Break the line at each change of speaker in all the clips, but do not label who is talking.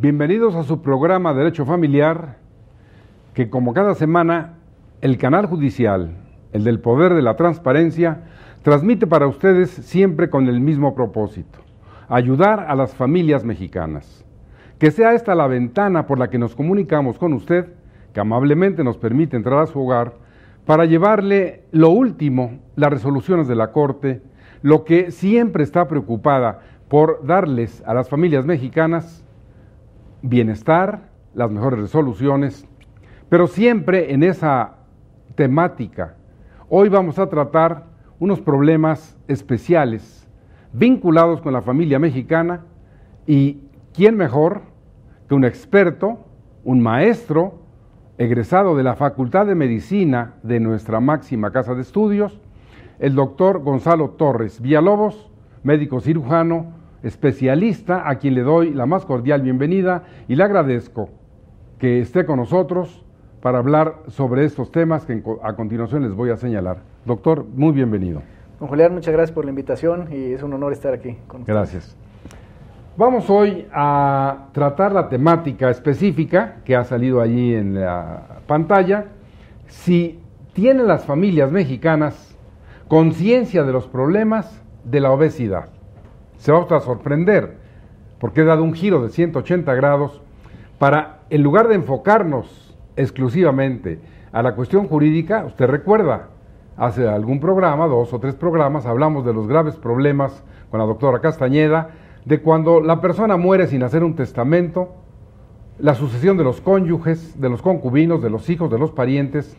Bienvenidos a su programa Derecho Familiar, que como cada semana el canal judicial, el del poder de la transparencia, transmite para ustedes siempre con el mismo propósito: ayudar a las familias mexicanas. Que sea esta la ventana por la que nos comunicamos con usted, que amablemente nos permite entrar a su hogar, para llevarle lo último, las resoluciones de la Corte, lo que siempre está preocupada por darles a las familias mexicanas bienestar, las mejores resoluciones, pero siempre en esa temática. Hoy vamos a tratar unos problemas especiales vinculados con la familia mexicana, y ¿quién mejor que un experto, un maestro, egresado de la Facultad de Medicina de nuestra máxima casa de estudios, el doctor Gonzalo Torres Villalobos, médico cirujano, especialista, a quien le doy la más cordial bienvenida y le agradezco que esté con nosotros para hablar sobre estos temas que a continuación les voy a señalar. Doctor, muy bienvenido.
Don Julián, muchas gracias por la invitación y es un honor estar aquí con ustedes.
Gracias. Vamos hoy a tratar la temática específica que ha salido allí en la pantalla: si tienen las familias mexicanas conciencia de los problemas de la obesidad. Se va a sorprender, porque he dado un giro de 180 grados para, en lugar de enfocarnos exclusivamente a la cuestión jurídica. Usted recuerda, hace algún programa, 2 o 3 programas, hablamos de los graves problemas con la doctora Castañeda, de cuando la persona muere sin hacer un testamento, la sucesión de los cónyuges, de los concubinos, de los hijos, de los parientes.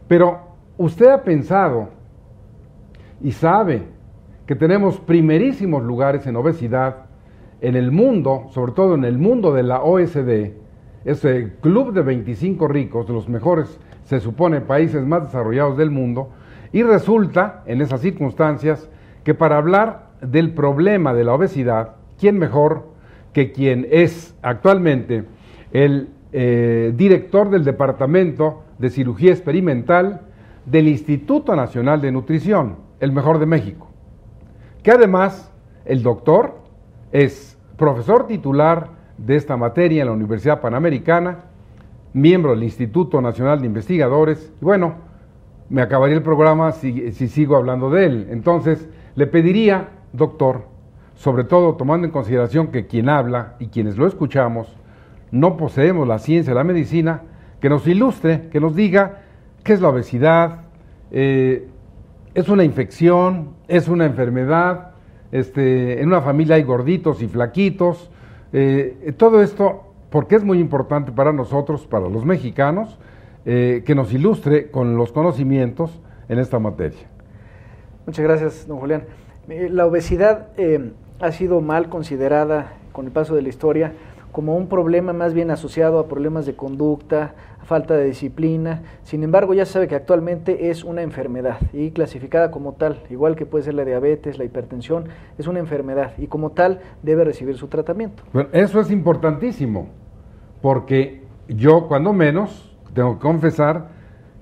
Pero usted ha pensado y sabe que tenemos primerísimos lugares en obesidad en el mundo, sobre todo en el mundo de la OECD, ese club de 25 ricos, de los mejores, se supone, países más desarrollados del mundo, y resulta, en esas circunstancias, que para hablar del problema de la obesidad, ¿quién mejor que quien es actualmente el director del Departamento de Cirugía Experimental del Instituto Nacional de Nutrición, el mejor de México? Que además el doctor es profesor titular de esta materia en la Universidad Panamericana, miembro del Instituto Nacional de Investigadores, y bueno, me acabaría el programa si sigo hablando de él. Entonces, le pediría, doctor, sobre todo tomando en consideración que quien habla y quienes lo escuchamos no poseemos la ciencia de la medicina, que nos ilustre, que nos diga qué es la obesidad. ¿Es una infección? ¿Es una enfermedad? En una familia hay gorditos y flaquitos. Todo esto, porque es muy importante para nosotros, para los mexicanos, que nos ilustre con los conocimientos en esta materia.
Muchas gracias, don Julián. La obesidad ha sido mal considerada con el paso de la historia como un problema más bien asociado a problemas de conducta, a falta de disciplina. Sin embargo, ya se sabe que actualmente es una enfermedad y clasificada como tal, igual que puede ser la diabetes, la hipertensión, es una enfermedad y como tal debe recibir su tratamiento.
Bueno, eso es importantísimo, porque yo, cuando menos, tengo que confesar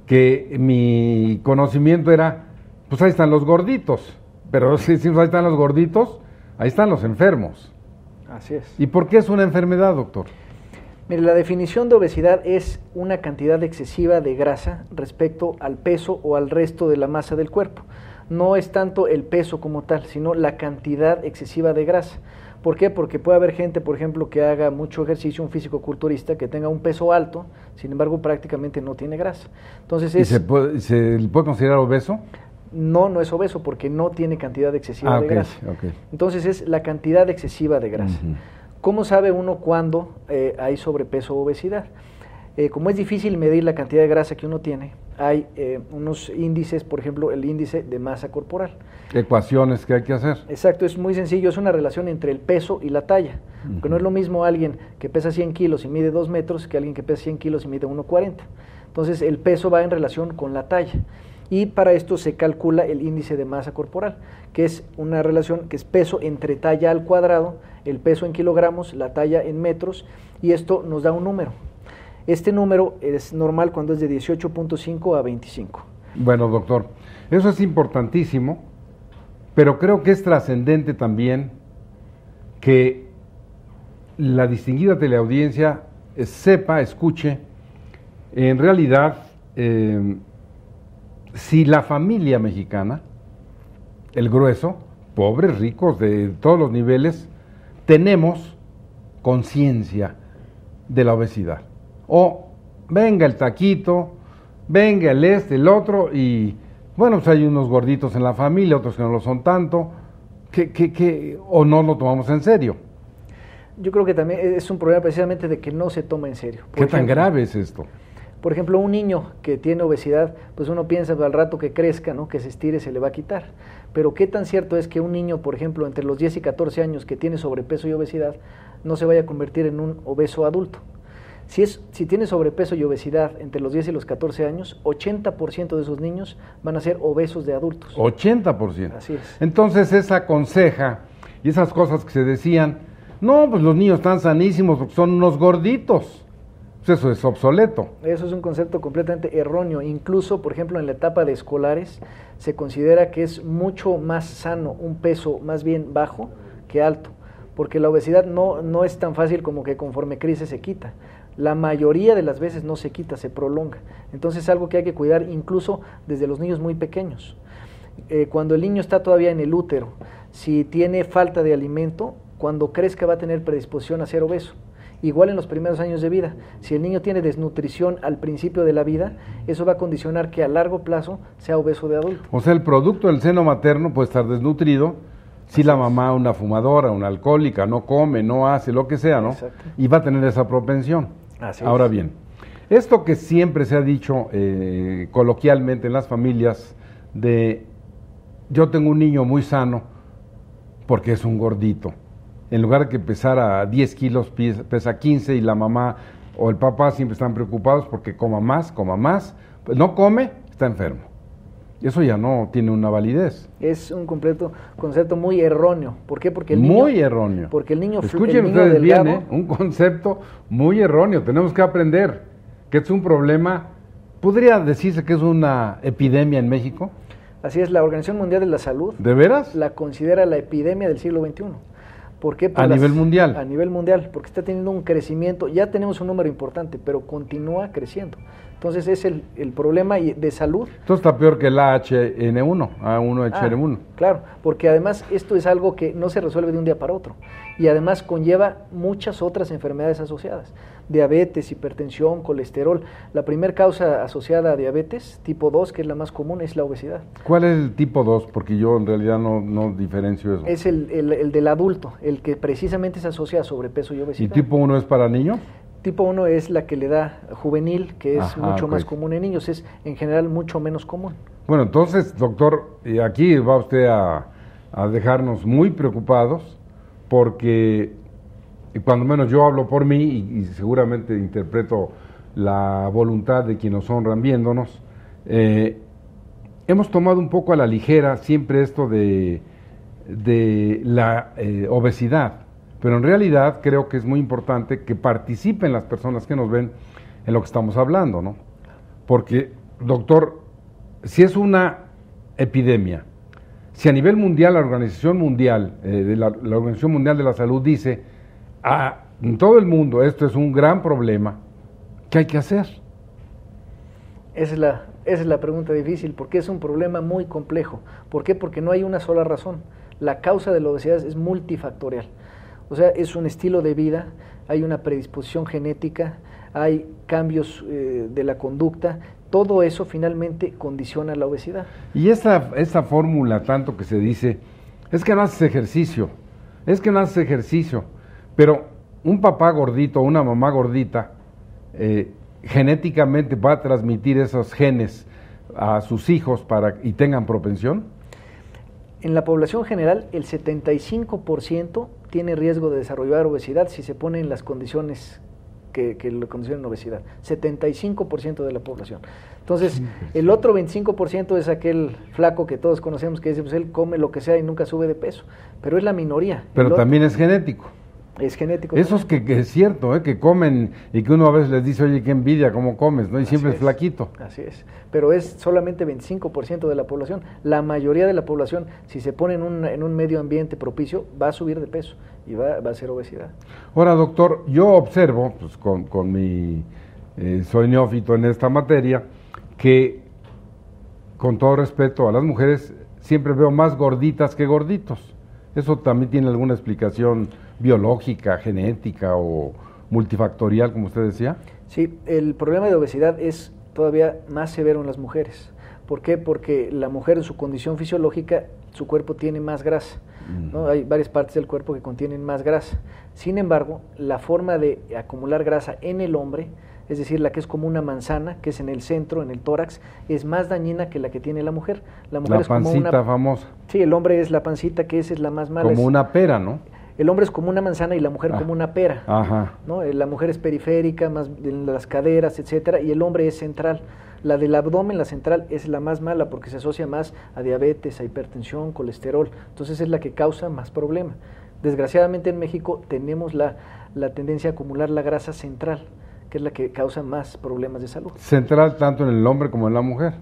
que mi conocimiento era, pues ahí están los gorditos, pero si ahí están los gorditos, ahí están los enfermos.
Así es.
¿Y por qué es una enfermedad, doctor?
Mire, la definición de obesidad es una cantidad excesiva de grasa respecto al peso o al resto de la masa del cuerpo. No es tanto el peso como tal, sino la cantidad excesiva de grasa. ¿Por qué? Porque puede haber gente, por ejemplo, que haga mucho ejercicio, un físico-culturista, que tenga un peso alto, sin embargo, prácticamente no tiene grasa. Entonces
¿Y se le puede considerar obeso?
No es obeso porque no tiene cantidad excesiva de grasa.
Okay.
Entonces es la cantidad excesiva de grasa. ¿Cómo sabe uno cuándo hay sobrepeso o obesidad? Como es difícil medir la cantidad de grasa que uno tiene, hay unos índices, por ejemplo, el índice de masa corporal.
Ecuaciones que hay que hacer.
Exacto, es muy sencillo, es una relación entre el peso y la talla. Porque no es lo mismo alguien que pesa 100 kilos y mide 2 metros que alguien que pesa 100 kilos y mide 1,40. Entonces el peso va en relación con la talla. Y para esto se calcula el índice de masa corporal, que es una relación que es peso entre talla al cuadrado, el peso en kilogramos, la talla en metros, y esto nos da un número. Este número es normal cuando es de 18.5 a 25.
Bueno, doctor, eso es importantísimo, pero creo que es trascendente también que la distinguida teleaudiencia sepa, escuche, en realidad, si la familia mexicana, el grueso, pobres, ricos, de todos los niveles, tenemos conciencia de la obesidad. O venga el taquito, venga el otro, y bueno, pues hay unos gorditos en la familia, otros que no lo son tanto, o no lo tomamos en serio.
Yo creo que también es un problema precisamente de que no se toma en serio.
¿Qué tan grave es esto?
Por ejemplo, un niño que tiene obesidad, pues uno piensa al rato que crezca, ¿no?, que se estire, se le va a quitar. Pero qué tan cierto es que un niño, por ejemplo, entre los 10 y 14 años que tiene sobrepeso y obesidad, no se vaya a convertir en un obeso adulto. Si tiene sobrepeso y obesidad entre los 10 y los 14 años, 80% de esos niños van a ser obesos de adultos.
80%.
Así es.
Entonces esa conseja y esas cosas que se decían, no, pues los niños están sanísimos porque son unos gorditos. Pues eso es obsoleto.
Eso es un concepto completamente erróneo. Incluso, por ejemplo, en la etapa de escolares, se considera que es mucho más sano un peso más bien bajo que alto, porque la obesidad no es tan fácil como que conforme crece se quita. La mayoría de las veces no se quita, se prolonga. Entonces es algo que hay que cuidar incluso desde los niños muy pequeños. Cuando el niño está todavía en el útero, si tiene falta de alimento, cuando crezca va a tener predisposición a ser obeso. Igual en los primeros años de vida, si el niño tiene desnutrición al principio de la vida, eso va a condicionar que a largo plazo sea obeso de adulto.
O sea, el producto del seno materno puede estar desnutrido si la mamá, una fumadora, una alcohólica, no come, no hace, lo que sea, ¿no?
Exacto.
Y va a tener esa propensión. Ahora bien, esto que siempre se ha dicho coloquialmente en las familias de yo tengo un niño muy sano porque es un gordito. En lugar de que pesara 10 kilos, pesa 15 y la mamá o el papá siempre están preocupados porque coma más, pues no come, está enfermo. Eso ya no tiene una validez.
Es un completo concepto muy erróneo. ¿Por qué? Porque el niño,
muy erróneo.
Porque el niño,
escuchen ustedes bien, un concepto muy erróneo. Tenemos que aprender que es un problema. ¿Podría decirse que es una epidemia en México?
Así es, la Organización Mundial de la Salud.
¿De veras?
La considera la epidemia del siglo XXI. ¿Por qué?
A nivel mundial.
A nivel mundial, porque está teniendo un crecimiento, ya tenemos un número importante, pero continúa creciendo. Entonces es el problema de salud.
Entonces está peor que el AHN1, A1HN1.
Claro, porque además esto es algo que no se resuelve de un día para otro y además conlleva muchas otras enfermedades asociadas, diabetes, hipertensión, colesterol. La primera causa asociada a diabetes, tipo 2, que es la más común, es la obesidad.
¿Cuál es el tipo 2? Porque yo en realidad no diferencio eso.
Es el del adulto, el que precisamente se asocia a sobrepeso y obesidad.
¿Y tipo 1 es para niños?
Tipo 1 es la que le da juvenil, que es mucho más común en niños, es en general mucho menos común.
Bueno, entonces, doctor, aquí va usted a dejarnos muy preocupados, porque cuando menos yo hablo por mí y seguramente interpreto la voluntad de quienes nos honran viéndonos, hemos tomado un poco a la ligera siempre esto de la obesidad. Pero en realidad creo que es muy importante que participen las personas que nos ven en lo que estamos hablando, ¿no? Porque, doctor, si es una epidemia, si a nivel mundial la Organización Mundial, la Organización Mundial de la Salud dice, en todo el mundo esto es un gran problema, ¿qué hay que hacer?
Esa es la pregunta difícil, porque es un problema muy complejo. ¿Por qué? Porque no hay una sola razón. La causa de la obesidad es multifactorial. O sea, es un estilo de vida, hay una predisposición genética, hay cambios de la conducta, todo eso finalmente condiciona la obesidad.
Y esa fórmula tanto que se dice, es que no haces ejercicio, pero un papá gordito o una mamá gordita genéticamente va a transmitir esos genes a sus hijos y tengan propensión.
En la población general, el 75% tiene riesgo de desarrollar obesidad si se pone en las condiciones que le condicionan obesidad. 75% de la población. Entonces, el otro 25% es aquel flaco que todos conocemos que dice, pues él come lo que sea y nunca sube de peso. Pero es la minoría.
Pero también es genético.
Es genético.
Esos que es cierto, que comen y que uno a veces les dice, oye, qué envidia, cómo comes, ¿no? Y siempre es flaquito.
Así es, pero es solamente 25% de la población. La mayoría de la población, si se pone en un medio ambiente propicio, va a subir de peso y va a ser obesidad.
Ahora, doctor, yo observo, pues con mi, soy neófito en esta materia, que con todo respeto a las mujeres, siempre veo más gorditas que gorditos. ¿Eso también tiene alguna explicación biológica, genética o multifactorial, como usted decía?
Sí, el problema de obesidad es todavía más severo en las mujeres. ¿Por qué? Porque la mujer en su condición fisiológica, su cuerpo tiene más grasa, ¿no? Hay varias partes del cuerpo que contienen más grasa. Sin embargo, la forma de acumular grasa en el hombre, es decir, la que es como una manzana, que es en el centro, en el tórax, es más dañina que la que tiene la mujer. La mujer es
pancita
como una
famosa.
Sí, el hombre es la pancita, que esa es la más mala.
Como una pera, ¿no?
El hombre es como una manzana y la mujer como una pera.
Ajá.
¿No? La mujer es periférica, más en las caderas, etcétera, y el hombre es central. La del abdomen, la central, es la más mala porque se asocia más a diabetes, a hipertensión, colesterol. Entonces es la que causa más problema. Desgraciadamente en México tenemos la tendencia a acumular la grasa central, que es la que causa más problemas de salud.
¿Central tanto en el hombre como en la mujer?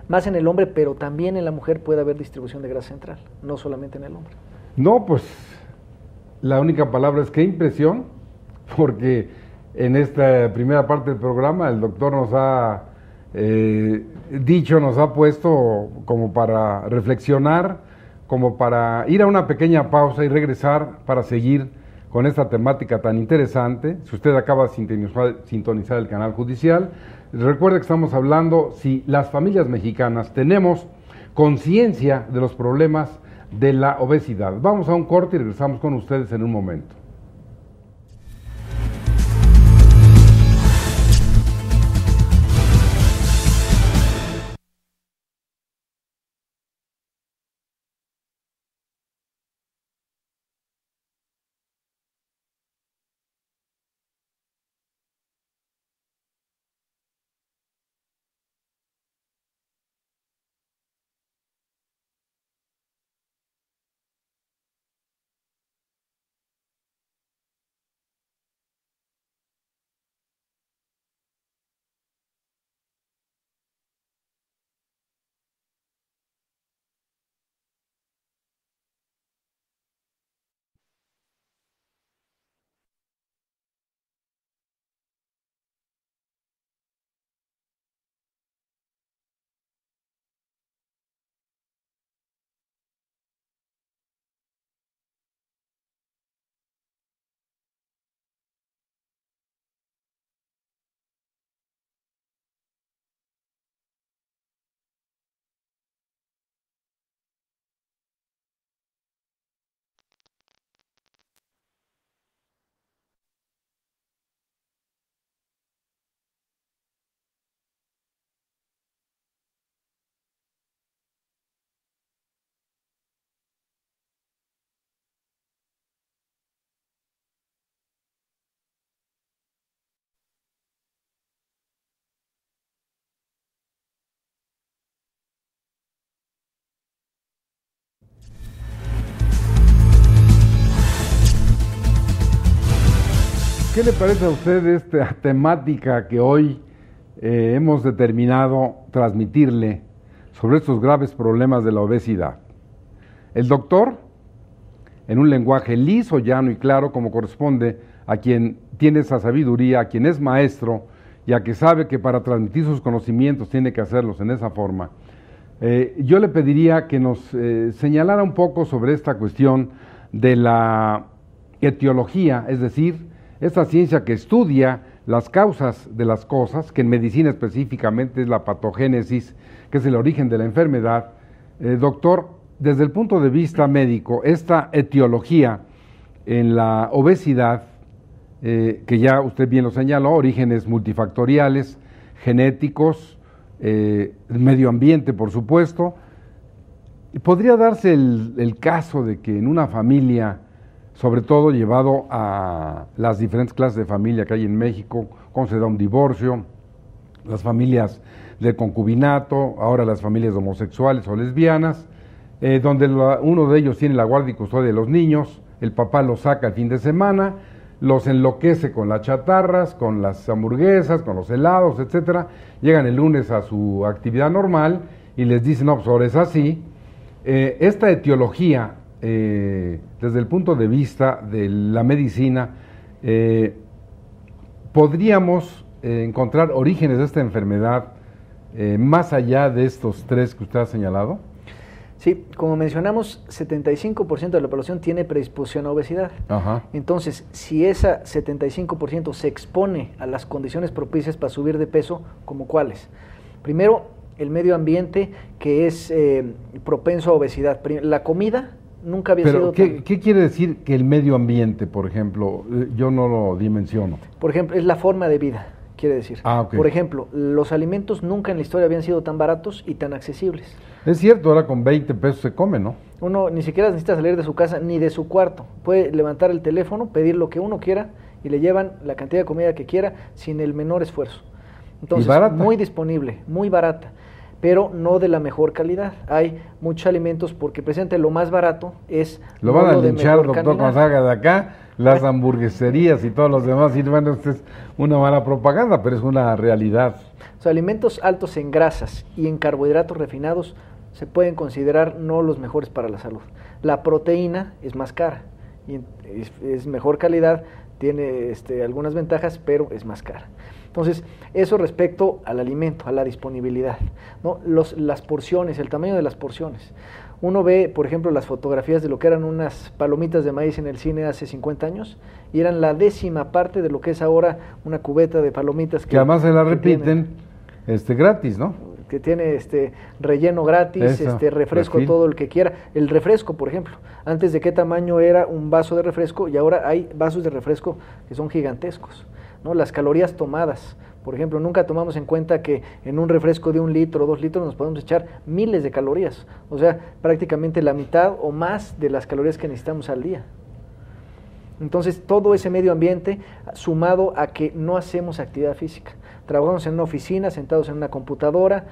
Más en el hombre, pero también en la mujer puede haber distribución de grasa central, no solamente en el hombre.
No, pues la única palabra es qué impresión, porque en esta primera parte del programa el doctor nos ha nos ha puesto como para reflexionar, como para ir a una pequeña pausa y regresar para seguir con esta temática tan interesante. Si usted acaba de sintonizar el canal judicial, recuerde que estamos hablando si las familias mexicanas tenemos conciencia de los problemas de la obesidad. Vamos a un corte y regresamos con ustedes en un momento. ¿Qué le parece a usted esta temática que hoy hemos determinado transmitirle sobre estos graves problemas de la obesidad? El doctor, en un lenguaje liso, llano y claro, como corresponde a quien tiene esa sabiduría, a quien es maestro y a que sabe que para transmitir sus conocimientos tiene que hacerlos en esa forma, yo le pediría que nos señalara un poco sobre esta cuestión de la etiología, es decir, esta ciencia que estudia las causas de las cosas, que en medicina específicamente es la patogénesis, que es el origen de la enfermedad. Doctor, desde el punto de vista médico, esta etiología en la obesidad, que ya usted bien lo señaló, orígenes multifactoriales, genéticos, medio ambiente, por supuesto, ¿podría darse el caso de que en una familia, sobre todo llevado a las diferentes clases de familia que hay en México, cómo se da un divorcio, las familias de concubinato, ahora las familias homosexuales o lesbianas, donde uno de ellos tiene la guardia y custodia de los niños, el papá los saca el fin de semana, los enloquece con las chatarras, con las hamburguesas, con los helados, etcétera, llegan el lunes a su actividad normal y les dicen, no, pues ahora es así. Esta etiología desde el punto de vista de la medicina, podríamos encontrar orígenes de esta enfermedad más allá de estos tres que usted ha señalado?
Sí, como mencionamos, 75% de la población tiene predisposición a obesidad.
Ajá.
Entonces, si esa 75% se expone a las condiciones propicias para subir de peso, ¿como cuáles? Primero, el medio ambiente, que es propenso a obesidad. La comida nunca había sido
¿Qué quiere decir que el medio ambiente, por ejemplo? Yo no lo dimensiono.
Por ejemplo, es la forma de vida, quiere decir.
Okay.
Por ejemplo, los alimentos nunca en la historia habían sido tan baratos y tan accesibles.
Es cierto, ahora con 20 pesos se come, ¿no?
Uno ni siquiera necesita salir de su casa ni de su cuarto. Puede levantar el teléfono, pedir lo que uno quiera y le llevan la cantidad de comida que quiera sin el menor esfuerzo. Entonces, muy disponible, muy barata, pero no de la mejor calidad. Hay muchos alimentos porque precisamente lo más barato es...
Lo van a linchar, doctor, cuando salga de acá, las hamburgueserías y todos los demás. Y bueno, esto es una mala propaganda, pero es una realidad.
Los alimentos altos en grasas y en carbohidratos refinados se pueden considerar no los mejores para la salud. La proteína es más cara y es mejor calidad, tiene algunas ventajas, pero es más cara. Entonces, eso respecto al alimento, a la disponibilidad, ¿no? Las porciones, el tamaño de las porciones. Uno ve, por ejemplo, las fotografías de lo que eran unas palomitas de maíz en el cine hace 50 años y eran la 10ª parte de lo que es ahora una cubeta de palomitas.
Que además se la repiten gratis, ¿no?
Que tiene relleno gratis, refresco todo el que quiera. El refresco, por ejemplo, antes de qué tamaño era un vaso de refresco y ahora hay vasos de refresco que son gigantescos, ¿no? Las calorías tomadas, por ejemplo, nunca tomamos en cuenta que en un refresco de 1 litro o 2 litros nos podemos echar miles de calorías, o sea, prácticamente la mitad o más de las calorías que necesitamos al día. Entonces, todo ese medio ambiente sumado a que no hacemos actividad física. Trabajamos en una oficina, sentados en una computadora,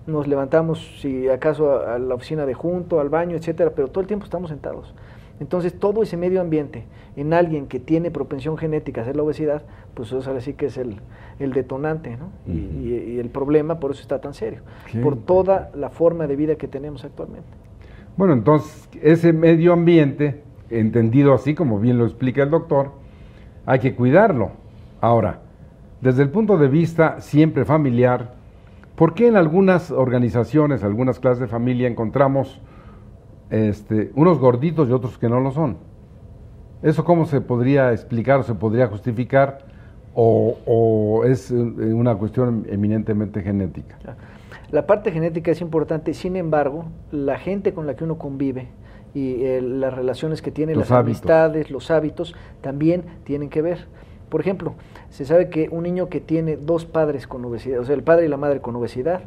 nos levantamos, si acaso, a la oficina de junto, al baño, etcétera, pero todo el tiempo estamos sentados. Entonces, todo ese medio ambiente en alguien que tiene propensión genética a hacer la obesidad, pues eso ahora sí que es el detonante, ¿no? Y el problema, por eso está tan serio, por toda la forma de vida que tenemos actualmente.
Bueno, entonces, ese medio ambiente, entendido así, como bien lo explica el doctor, hay que cuidarlo. Ahora, desde el punto de vista siempre familiar, ¿por qué en algunas organizaciones, algunas clases de familia encontramos unos gorditos y otros que no lo son? ¿Eso cómo se podría explicar o se podría justificar o es una cuestión eminentemente genética?
La parte genética es importante, sin embargo, la gente con la que uno convive y las relaciones que tiene, las amistades, los hábitos, también tienen que ver. Por ejemplo, se sabe que un niño que tiene 2 padres con obesidad, o sea, el padre y la madre con obesidad,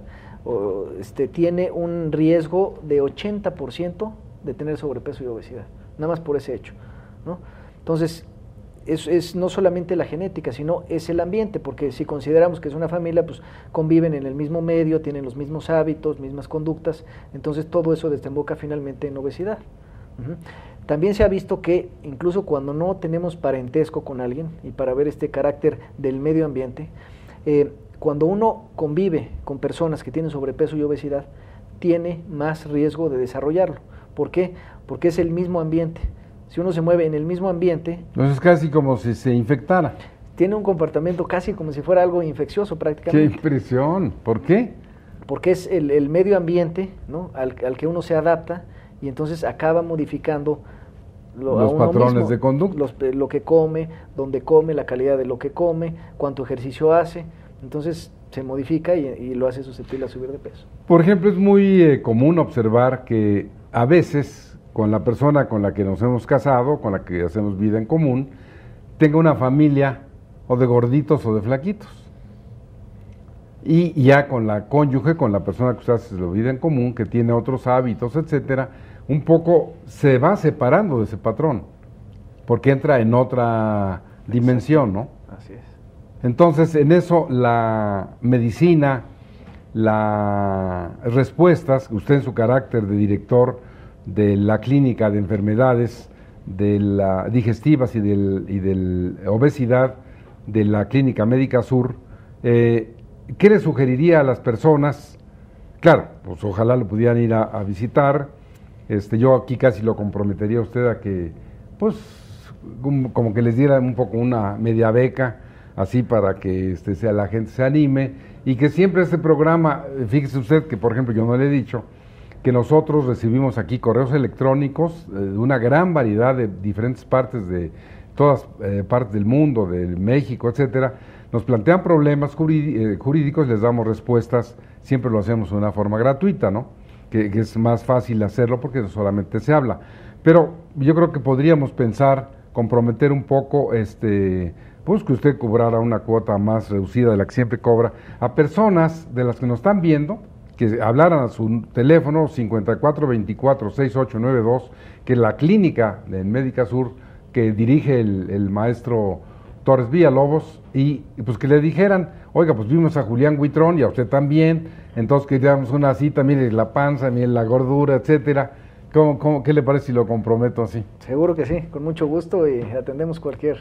tiene un riesgo de 80% de tener sobrepeso y obesidad, nada más por ese hecho, ¿no? Entonces, es no solamente la genética, sino es el ambiente, porque si consideramos que es una familia, pues conviven en el mismo medio, tienen los mismos hábitos, mismas conductas, entonces todo eso desemboca finalmente en obesidad. También se ha visto que incluso cuando no tenemos parentesco con alguien, y para ver este carácter del medio ambiente, cuando uno convive con personas que tienen sobrepeso y obesidad, tiene más riesgo de desarrollarlo. ¿Por qué? Porque es el mismo ambiente. Si uno se mueve en el mismo ambiente...
Entonces es casi como si se infectara.
Tiene un comportamiento casi como si fuera algo infeccioso prácticamente.
¡Qué impresión! ¿Por qué?
Porque es el medio ambiente, ¿no?, al que uno se adapta y entonces acaba modificando
los patrones de conducta.
Lo que come, dónde come, la calidad de lo que come, cuánto ejercicio hace. Entonces se modifica y lo hace susceptible a subir de peso.
Por ejemplo, es muy común observar que a veces con la persona con la que nos hemos casado, con la que hacemos vida en común, tenga una familia o de gorditos o de flaquitos. Y ya con la cónyuge, con la persona que usted hace la vida en común, que tiene otros hábitos, etcétera, un poco se va separando de ese patrón, porque entra en otra dimensión, ¿no?
Así es.
Entonces, en eso la medicina, las respuestas, usted en su carácter de director de la clínica de enfermedades de la digestivas y de obesidad de la Clínica Médica Sur, ¿qué le sugeriría a las personas? Claro, pues ojalá lo pudieran ir a visitar, Yo aquí casi lo comprometería a usted a que, pues, como que les diera un poco una media beca, así para que la gente se anime, y que siempre este programa, fíjese usted que, por ejemplo, yo no le he dicho, que nosotros recibimos aquí correos electrónicos de una gran variedad de diferentes partes de todas partes del mundo, de México, etcétera. Nos plantean problemas jurídicos, les damos respuestas, siempre lo hacemos de una forma gratuita, ¿no? Que es más fácil hacerlo porque solamente se habla. Pero yo creo que podríamos pensar, comprometer un poco, pues que usted cobrara una cuota más reducida de la que siempre cobra, a personas de las que nos están viendo, que hablaran a su teléfono 5424-6892, que la clínica de Médica Sur, que dirige el maestro Torres Villalobos, y pues que le dijeran, oiga, pues vimos a Julián Huitrón y a usted también, entonces que le damos una cita, mire la panza, mire la gordura, etcétera. ¿Qué le parece si lo comprometo así?
Seguro que sí, con mucho gusto, y atendemos cualquier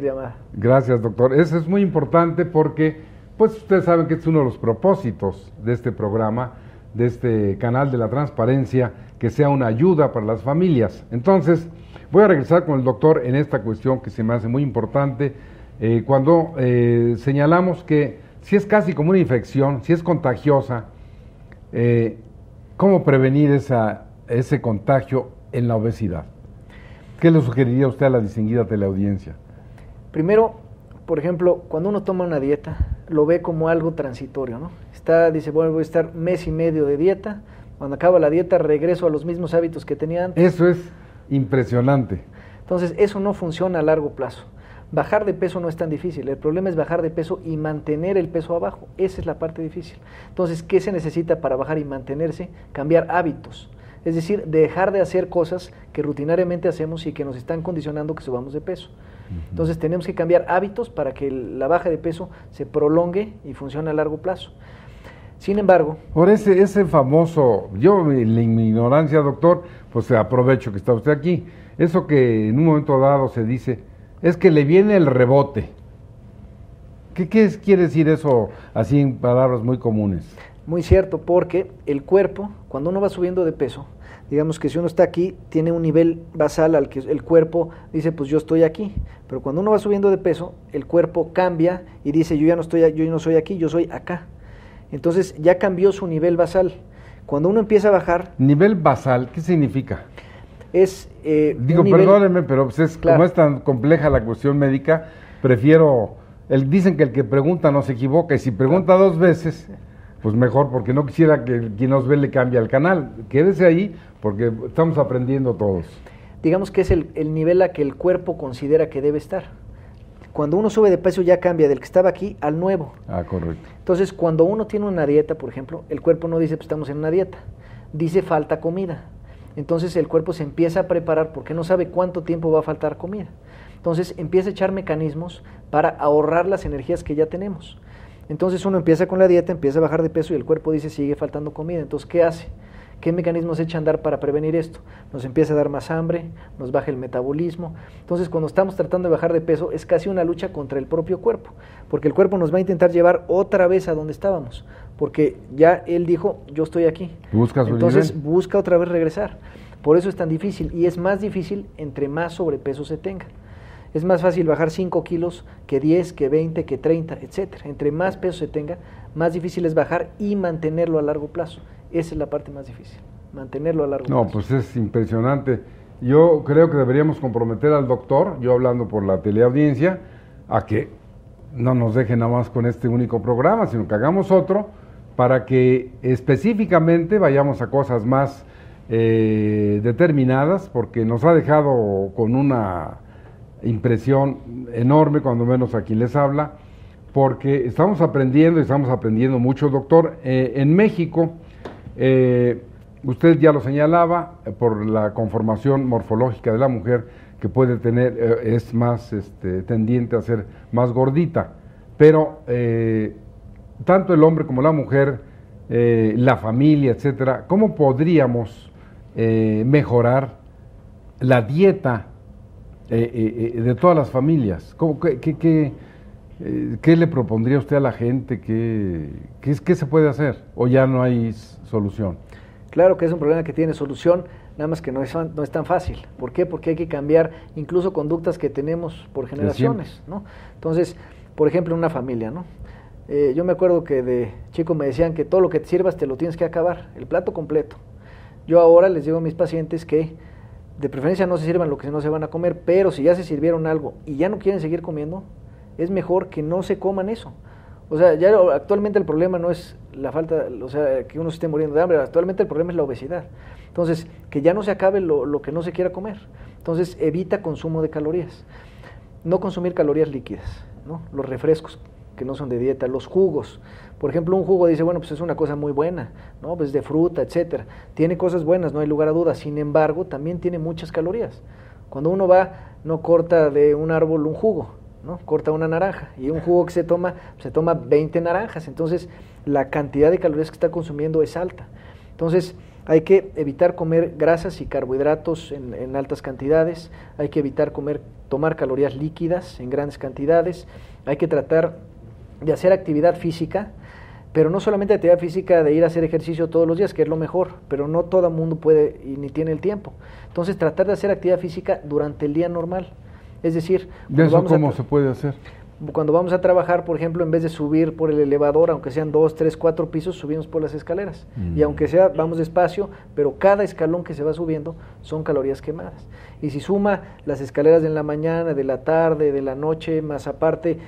llamada.
Gracias, doctor. Eso es muy importante porque, pues ustedes saben que es uno de los propósitos de este programa, de este canal de la transparencia, que sea una ayuda para las familias. Entonces, voy a regresar con el doctor en esta cuestión que se me hace muy importante, cuando señalamos que si es casi como una infección, si es contagiosa, ¿cómo prevenir ese contagio en la obesidad? ¿Qué le sugeriría usted a la distinguida teleaudiencia?
Primero, por ejemplo, cuando uno toma una dieta, lo ve como algo transitorio, ¿no? Dice, bueno, voy a estar mes y medio de dieta, cuando acaba la dieta regreso a los mismos hábitos que tenía antes.
Eso es impresionante.
Entonces, eso no funciona a largo plazo. Bajar de peso no es tan difícil, el problema es bajar de peso y mantener el peso abajo, esa es la parte difícil. Entonces, ¿qué se necesita para bajar y mantenerse? Cambiar hábitos, es decir, dejar de hacer cosas que rutinariamente hacemos y que nos están condicionando que subamos de peso. Entonces, tenemos que cambiar hábitos para que la baja de peso se prolongue y funcione a largo plazo. Sin embargo...
Por ese famoso, yo en mi ignorancia, doctor, pues aprovecho que está usted aquí, eso que en un momento dado se dice, es que le viene el rebote. ¿Qué quiere decir eso así en palabras muy comunes?
Muy cierto, porque el cuerpo, cuando uno va subiendo de peso, digamos que si uno está aquí, tiene un nivel basal al que el cuerpo dice, pues yo estoy aquí, pero cuando uno va subiendo de peso, el cuerpo cambia y dice, yo no soy aquí, yo soy acá. Entonces ya cambió su nivel basal. Cuando uno empieza a bajar...
¿Nivel basal qué significa?
Es
digo, perdóneme, pero pues
claro,
como es tan compleja la cuestión médica, prefiero... dicen que el que pregunta no se equivoca, y si pregunta dos veces, pues mejor, porque no quisiera que quien nos ve le cambie el canal. Quédese ahí, porque estamos aprendiendo todos.
Digamos que es el nivel a que el cuerpo considera que debe estar. Cuando uno sube de peso ya cambia del que estaba aquí al nuevo.
Ah, correcto.
Entonces, cuando uno tiene una dieta, por ejemplo, el cuerpo no dice, pues estamos en una dieta, dice falta comida. Entonces el cuerpo se empieza a preparar porque no sabe cuánto tiempo va a faltar comida. Entonces empieza a echar mecanismos para ahorrar las energías que ya tenemos. Entonces uno empieza con la dieta, empieza a bajar de peso y el cuerpo dice sigue faltando comida. Entonces, ¿qué hace? ¿Qué mecanismos echa a andar para prevenir esto? Nos empieza a dar más hambre, nos baja el metabolismo. Entonces, cuando estamos tratando de bajar de peso, es casi una lucha contra el propio cuerpo, porque el cuerpo nos va a intentar llevar otra vez a donde estábamos, porque ya él dijo, yo estoy aquí.
Busca su
Entonces,
nivel.
busca otra vez regresar. Por eso es tan difícil, y es más difícil entre más sobrepeso se tenga. Es más fácil bajar 5 kilos que 10, que 20, que 30, etcétera. Entre más peso se tenga, más difícil es bajar y mantenerlo a largo plazo. Esa es la parte más difícil, mantenerlo a largo plazo.
No, pues es impresionante. Yo creo que deberíamos comprometer al doctor, yo hablando por la teleaudiencia, a que no nos deje nada más con este único programa, sino que hagamos otro para que específicamente vayamos a cosas más determinadas, porque nos ha dejado con una impresión enorme, cuando menos a quien les habla, porque estamos aprendiendo y estamos aprendiendo mucho, doctor. En México, usted ya lo señalaba, por la conformación morfológica de la mujer, que puede tener, es más tendiente a ser más gordita, pero tanto el hombre como la mujer, la familia, etcétera, ¿cómo podríamos mejorar la dieta de todas las familias? ¿Qué le propondría usted a la gente? ¿Qué se puede hacer? ¿O ya no hay solución?
Claro que es un problema que tiene solución, nada más que no es tan fácil. ¿Por qué? Porque hay que cambiar incluso conductas que tenemos por generaciones, ¿no? Entonces, por ejemplo, en una familia, ¿no? Yo me acuerdo que de chico me decían que todo lo que te sirvas te lo tienes que acabar, el plato completo. Yo ahora les digo a mis pacientes que de preferencia no se sirvan lo que no se van a comer, pero si ya se sirvieron algo y ya no quieren seguir comiendo, es mejor que no se coman eso. O sea, ya actualmente el problema no es la falta, o sea, que uno se esté muriendo de hambre, actualmente el problema es la obesidad. Entonces, que ya no se acabe lo que no se quiera comer. Entonces, evita consumo de calorías. No consumir calorías líquidas, ¿no? Los refrescos que no son de dieta, los jugos. Por ejemplo, un jugo dice, bueno, pues es una cosa muy buena, ¿no? Pues de fruta, etcétera. Tiene cosas buenas, no hay lugar a dudas. Sin embargo, también tiene muchas calorías. Cuando uno va, no corta de un árbol un jugo, ¿no? Corta una naranja y un jugo que se toma 20 naranjas, entonces la cantidad de calorías que está consumiendo es alta. Entonces hay que evitar comer grasas y carbohidratos en altas cantidades, hay que evitar tomar calorías líquidas en grandes cantidades, hay que tratar de hacer actividad física, pero no solamente actividad física de ir a hacer ejercicio todos los días, que es lo mejor, pero no todo el mundo puede y ni tiene el tiempo. Entonces tratar de hacer actividad física durante el día normal. Es decir,
¿de eso cómo se puede hacer?
Cuando vamos a trabajar, por ejemplo, en vez de subir por el elevador, aunque sean 2, 3, 4 pisos, subimos por las escaleras. Y aunque sea, vamos despacio, pero cada escalón que se va subiendo son calorías quemadas. Y si suma las escaleras de la mañana, de la tarde, de la noche, más aparte,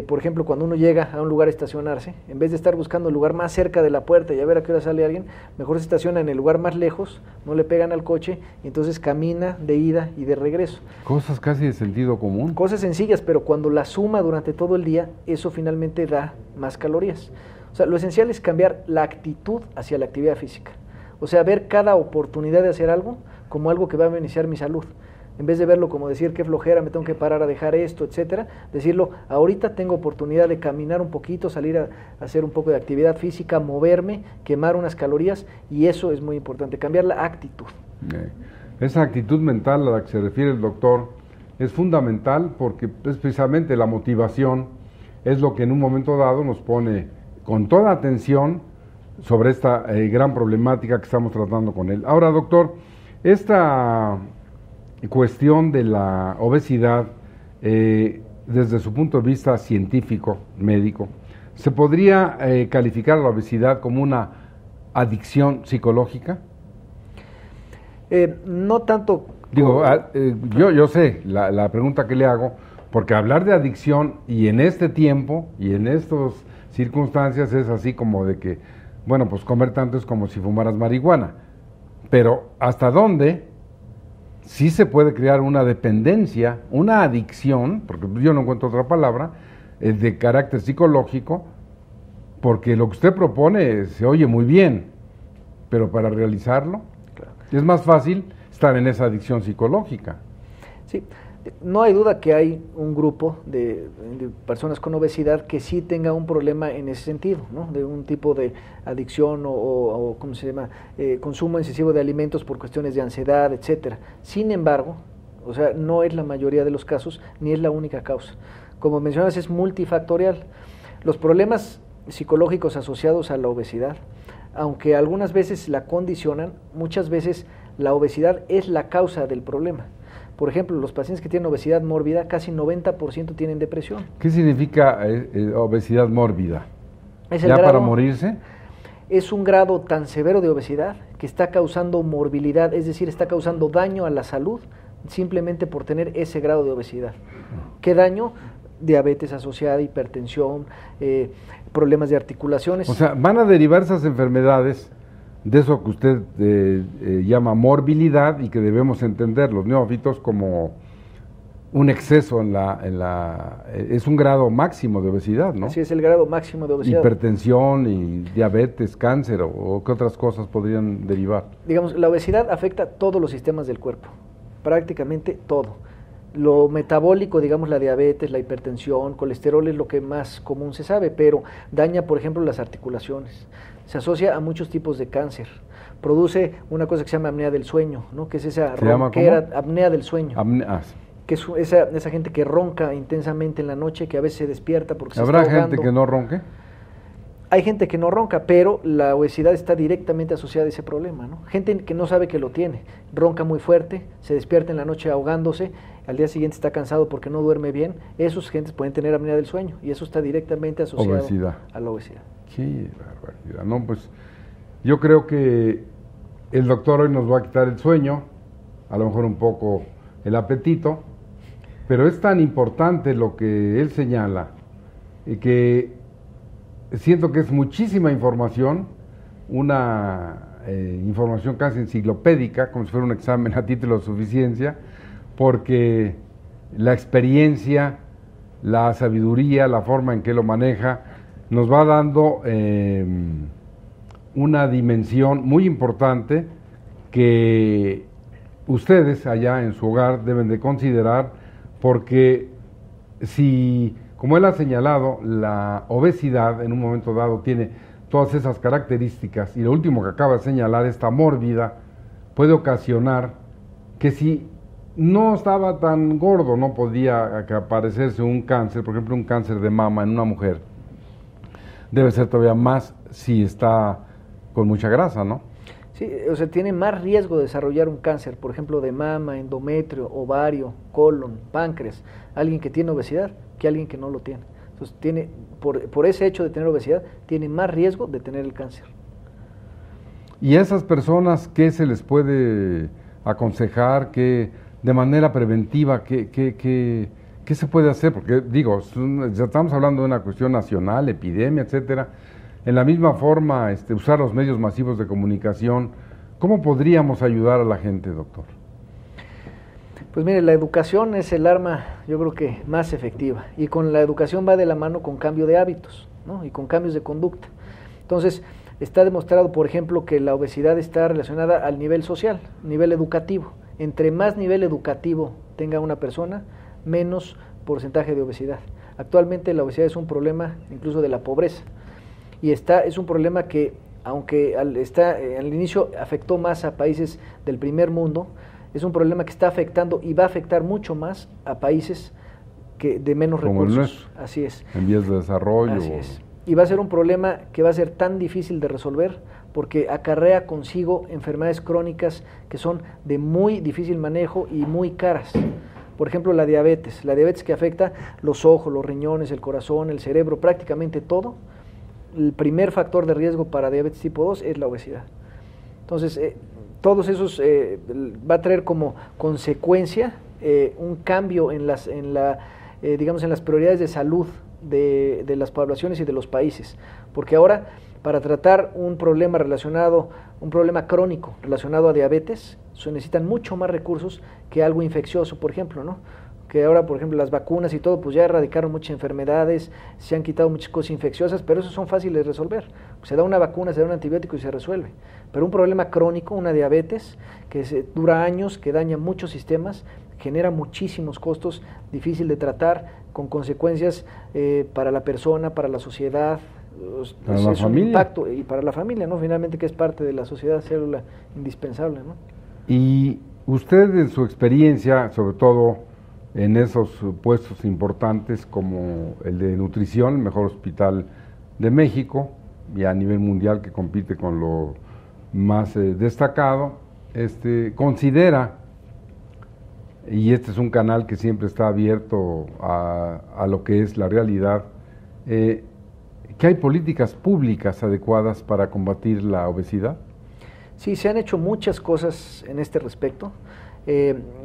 por ejemplo, cuando uno llega a un lugar a estacionarse, en vez de estar buscando el lugar más cerca de la puerta y a ver a qué hora sale alguien, mejor se estaciona en el lugar más lejos, no le pegan al coche, y entonces camina de ida y de regreso.
Cosas casi de sentido común.
Cosas sencillas, pero cuando la suma durante todo el día, eso finalmente da más calorías. O sea, lo esencial es cambiar la actitud hacia la actividad física. O sea, ver cada oportunidad de hacer algo como algo que va a beneficiar mi salud. En vez de verlo como decir qué flojera, me tengo que parar a dejar esto, etcétera, decirlo, ahorita tengo oportunidad de caminar un poquito, salir a hacer un poco de actividad física, moverme, quemar unas calorías, y eso es muy importante, cambiar la actitud.
Esa actitud mental a la que se refiere el doctor es fundamental porque es precisamente la motivación es lo que en un momento dado nos pone con toda atención sobre esta gran problemática que estamos tratando con él. Ahora, doctor, esta cuestión de la obesidad, desde su punto de vista científico, médico, ¿se podría calificar la obesidad como una adicción psicológica?
No tanto.
Digo, yo sé la pregunta que le hago, porque hablar de adicción y en este tiempo y en estas circunstancias es así como de que, bueno, pues comer tanto es como si fumaras marihuana, pero ¿hasta dónde sí se puede crear una dependencia, una adicción, porque yo no encuentro otra palabra, de carácter psicológico, porque lo que usted propone se oye muy bien, pero para realizarlo es más fácil estar en esa adicción psicológica?
Sí, no hay duda que hay un grupo de personas con obesidad que sí tenga un problema en ese sentido, ¿no? De un tipo de adicción o ¿cómo se llama? Consumo excesivo de alimentos por cuestiones de ansiedad, etcétera. Sin embargo, o sea, no es la mayoría de los casos ni es la única causa. Como mencionas, es multifactorial. Los problemas psicológicos asociados a la obesidad, aunque algunas veces la condicionan, muchas veces la obesidad es la causa del problema. Por ejemplo, los pacientes que tienen obesidad mórbida, casi 90% tienen depresión.
¿Qué significa obesidad mórbida?
¿Es
¿Ya para morirse?
Es un grado tan severo de obesidad que está causando morbilidad, es decir, está causando daño a la salud simplemente por tener ese grado de obesidad. ¿Qué daño? Diabetes asociada, hipertensión, problemas de articulaciones.
O sea, van a derivar esas enfermedades de eso que usted llama morbilidad y que debemos entender los neófitos como un exceso es un grado máximo de obesidad, ¿no?
Así es, el grado máximo de obesidad.
Hipertensión y diabetes, cáncer o qué otras cosas podrían derivar.
Digamos, la obesidad afecta todos los sistemas del cuerpo, prácticamente todo. Lo metabólico, digamos la diabetes, la hipertensión, colesterol es lo que más común se sabe, pero daña, por ejemplo, las articulaciones. Se asocia a muchos tipos de cáncer. Produce una cosa que se llama apnea del sueño, ¿no? Que es esa ronquera, apnea del sueño. Que es esa gente que ronca intensamente en la noche, que a veces se despierta porque se está ahogando.
¿Habrá gente que no ronque?
Hay gente que no ronca, pero la obesidad está directamente asociada a ese problema, ¿no? Gente que no sabe que lo tiene, ronca muy fuerte, se despierta en la noche ahogándose, al día siguiente está cansado porque no duerme bien, esos gentes pueden tener apnea del sueño y eso está directamente asociado a la obesidad.
Qué barbaridad. No, pues yo creo que el doctor hoy nos va a quitar el sueño, a lo mejor un poco el apetito, pero es tan importante lo que él señala, que siento que es muchísima información, una información casi enciclopédica, como si fuera un examen a título de suficiencia, porque la experiencia, la sabiduría, la forma en que lo maneja, nos va dando una dimensión muy importante que ustedes allá en su hogar deben de considerar, porque si, como él ha señalado, la obesidad en un momento dado tiene todas esas características, y lo último que acaba de señalar, esta mórbida, puede ocasionar que si no estaba tan gordo, no podía aparecerse un cáncer, por ejemplo un cáncer de mama en una mujer, debe ser todavía más si está con mucha grasa, ¿no?
Sí, o sea, tiene más riesgo de desarrollar un cáncer, por ejemplo, de mama, endometrio, ovario, colon, páncreas, alguien que tiene obesidad que alguien que no lo tiene. Entonces, tiene, por ese hecho de tener obesidad, tiene más riesgo de tener el cáncer.
¿Y a esas personas qué se les puede aconsejar, que de manera preventiva, qué se puede hacer? Porque digo, ya estamos hablando de una cuestión nacional, epidemia, etcétera. En la misma forma, usar los medios masivos de comunicación, ¿cómo podríamos ayudar a la gente, doctor?
Pues mire, la educación es el arma, yo creo que más efectiva, y con la educación va de la mano con cambio de hábitos, ¿no? Y con cambios de conducta. Entonces, está demostrado, por ejemplo, que la obesidad está relacionada al nivel social, nivel educativo. Entre más nivel educativo tenga una persona, menos porcentaje de obesidad. Actualmente la obesidad es un problema incluso de la pobreza, y es un problema que, aunque al inicio afectó más a países del primer mundo, es un problema que está afectando y va a afectar mucho más a países de menos recursos. Como el nuestro.
Así es. En vías de desarrollo.
Así es. Y va a ser un problema que va a ser tan difícil de resolver porque acarrea consigo enfermedades crónicas que son de muy difícil manejo y muy caras. Por ejemplo, la diabetes que afecta los ojos, los riñones, el corazón, el cerebro, prácticamente todo. El primer factor de riesgo para diabetes tipo 2 es la obesidad. Entonces, todos esos va a traer como consecuencia un cambio en las prioridades de salud de las poblaciones y de los países, porque ahora para tratar un problema crónico relacionado a diabetes, se necesitan mucho más recursos que algo infeccioso, por ejemplo, ¿no? Que ahora, por ejemplo, las vacunas y todo, pues ya erradicaron muchas enfermedades, se han quitado muchas cosas infecciosas, pero esos son fáciles de resolver. Se da una vacuna, se da un antibiótico y se resuelve. Pero un problema crónico, una diabetes, que dura años, que daña muchos sistemas, genera muchísimos costos, difícil de tratar, con consecuencias para la persona, para la sociedad,
para la familia.
Un impacto, y para la familia, ¿no? Finalmente, que es parte de la sociedad, célula indispensable, ¿no?
Y usted, en su experiencia, sobre todo en esos puestos importantes como el de nutrición, el mejor hospital de México, y a nivel mundial que compite con lo más destacado, considera, y este es un canal que siempre está abierto a lo que es la realidad, que hay políticas públicas adecuadas para combatir la obesidad.
Sí, se han hecho muchas cosas en este respecto.